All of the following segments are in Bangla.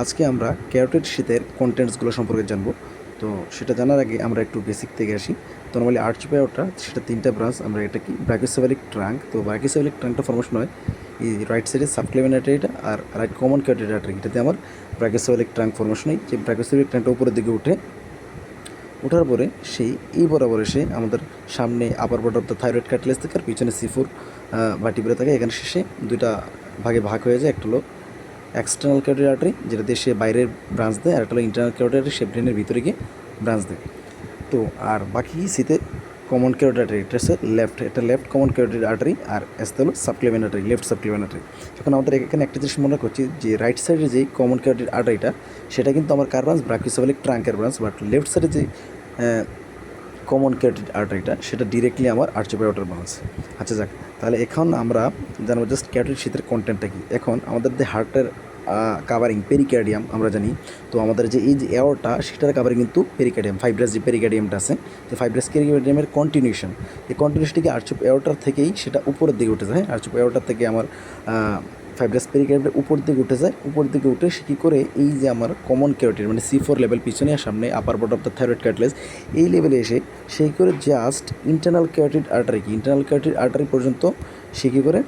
আজকে আমরা ক্যারোটিড শীতের কন্টেন্টসগুলো সম্পর্কে জানবো। তো সেটা জানার আগে আমরা একটু বেসিক থেকে আসি। তো নর্মালি আর্চ বায়োটা সেটা তিনটা ব্রাঞ্চ। আমরা এটা কি ব্রাকিওসেফালিক ট্রাঙ্ক। তো ব্রাকিওসেফালিক ট্রাঙ্কটা ফর্মেশন হয় এই রাইট সাইডে সাবক্লেভিয়ান আর্টারিটা আর রাইট কমন ক্যারোটিড আর্টারি, এটাতে আমার ব্রাকিওসেফালিক ট্রাঙ্ক ফর্মেশন হয়। যে ব্রাকিওসেফালিক ট্রাঙ্কটা উপরের দিকে ওঠার পরে সেই এই বরাবর এসে আমাদের সামনে upper border of the thyroid cartilage থেকে আর পিছনে C4 ভার্টিব্রা থাকে। এখানে শেষে দুইটা ভাগে ভাগ হয়ে যায়। একটা হলো এক্সটার্নাল ক্যারোটিড আর্টারি, যেটা দিয়ে সে বাইরের ব্রাঞ্চ দেয়, আর একটা হলো ইন্টারনাল ক্যারোটিড আর্টারি, সে ব্রেনের ভিতরে গিয়ে ব্রাঞ্চ দেয়। তো আর বাকি সিতে কমন ক্যারোটিড আর্টারি, এটা হচ্ছে লেফট কমন ক্যারোটিড আর্টারি, আর এসতে হলো subclavian artery, left subclavian artery. এখন আমাদের এখানে একটা জিনিস মনে করছি যে রাইট সাইডে যে কমন ক্যারোটিড আর্টারিটা সেটা কিন্তু আমার কার ব্রাঞ্চ, ব্রাকিওসেফালিক ট্রাঙ্কের ব্রাঞ্চ। বাট লেফট সাইডে যে কমন ক্যারোটিড আর্টারিটা সেটা ডিরেক্টলি আমার আর্চিওবায়োটার ব্রাঞ্চ। আচ্ছা যাক, তাহলে এখন আমরা জানবো জাস্ট ক্যারোটিড শীতের কন্টেন্টটা কী। এখন আমাদের যে হার্টের কাভারিং পেরিকার্ডিয়াম আমরা জানি। তো আমাদের যে এই যে এয়ারটা সেটার কাভারিং কিন্তু পেরিকার্ডিয়াম, ফাইব্রাস যে পেরিকার্ডিয়ামটা আছে, যে ফাইব্রাস পেরিকার্ডিয়ামের কন্টিনিউশন, এই কন্টিনিউশনটিকে আর্চ অফ এয়ারটার থেকেই সেটা উপরের দিকে উঠে যায়। আর্চ অফ এয়ারটার থেকে আমার ফাইব্রাস পেরিকার্ডিয়ামটা উপর দিকে উঠে যায়। উপর দিকে উঠে সে কী করে এই যে আমার কমন ক্যারোটিড মানে C4 লেভেল পিছনে আর সামনে upper border of the thyroid cartilage, এই লেভেলে এসে সেই করে just internal carotid artery internal carotid artery পর্যন্ত সে কী করে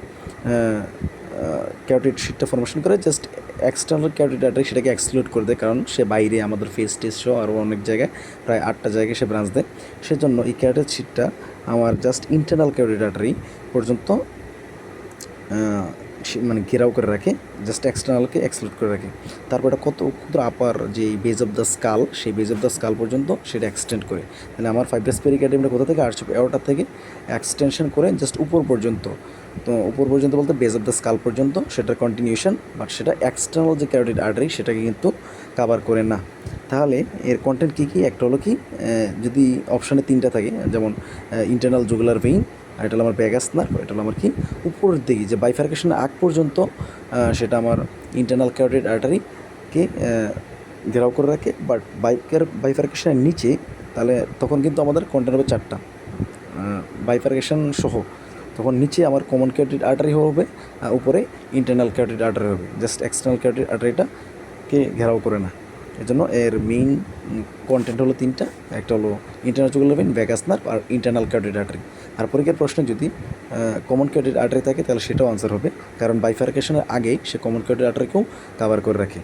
ক্যারোটিড শিটটা ফর্মেশন করে। জাস্ট এক্সটার্নাল ক্যারোটিড আর্টারি সেটাকে এক্সক্লুড করে দেয়, কারণ সে বাইরে আমাদের ফেস টেস্ট সহ আরও অনেক জায়গায় প্রায় 8টা জায়গায় সে ব্রাঞ্চ দেয়। সেজন্য এই ক্যারোটিড শিটটা আমার জাস্ট ইন্টারনাল ক্যারোটিড আর্টারি পর্যন্ত মানে ঘেরাও করে রাখে, জাস্ট এক্সটার্নালকে এক্সক্লুড করে রাখে। তারপর এটা কত ক্ষুদ্র আপার যে বেজ অফ দ্য স্কাল, সেই বেজ অফ দ্য স্কাল পর্যন্ত সেটা এক্সটেন্ড করে। তাহলে আমার ফাইব্রাস পেরিকার্ডিয়ামটা কোথা থেকে, আর্চ অফ এয়ারটা থেকে এক্সটেনশন করে জাস্ট উপর পর্যন্ত। তো উপর পর্যন্ত বলতে বেজ অফ দ্য স্কাল পর্যন্ত সেটার কন্টিনিউশন, বাট সেটা এক্সটার্নাল যে ক্যারোটিড আর্টারি সেটাকে কিন্তু কাভার করে না। তাহলে এর কন্টেন্ট কী কী, একটা হলো কি, যদি অপশানে 3টা থাকে, যেমন ইন্টারনাল জুগুলার ভেইন, আর এটা হলো আমার ভ্যাগাস নার্ভ, এটা হলো আমার কি উপরের দিকে যে বাইফার্কেশনের আগ পর্যন্ত সেটা আমার ইন্টারনাল ক্যারোটিড আর্টারিকে ঘেরাও করে রাখে। বাট বাইফার্কেশনের নিচে তাহলে তখন কিন্তু আমাদের কন্টেন্ট হবে 4টা বাইফার্কেশন সহ। তখন নিচে আমার কমন ক্যারোটিড আর্টারি হবে, উপরে ইন্টারনাল ক্যারোটিড আর্টারি হবে। জাস্ট এক্সটার্নাল ক্যারোটিড আর্টারিটাকে ঘেরাও করে না। এজন্য এর মেইন কন্টেন্ট হলো 3টা, একটা হলো internal jugular vein, vagus nerve আর ইন্টারনাল ক্যারোটিড আর্টারি। আর পরীক্ষার প্রশ্নে যদি কমন ক্যারোটিড আর্টারি থাকে তাহলে সেটাও আনসার হবে, কারণ বাইফার্কেশনের আগেই সে কমন ক্যারোটিড আর্টারিকেও কাভার করে রাখে।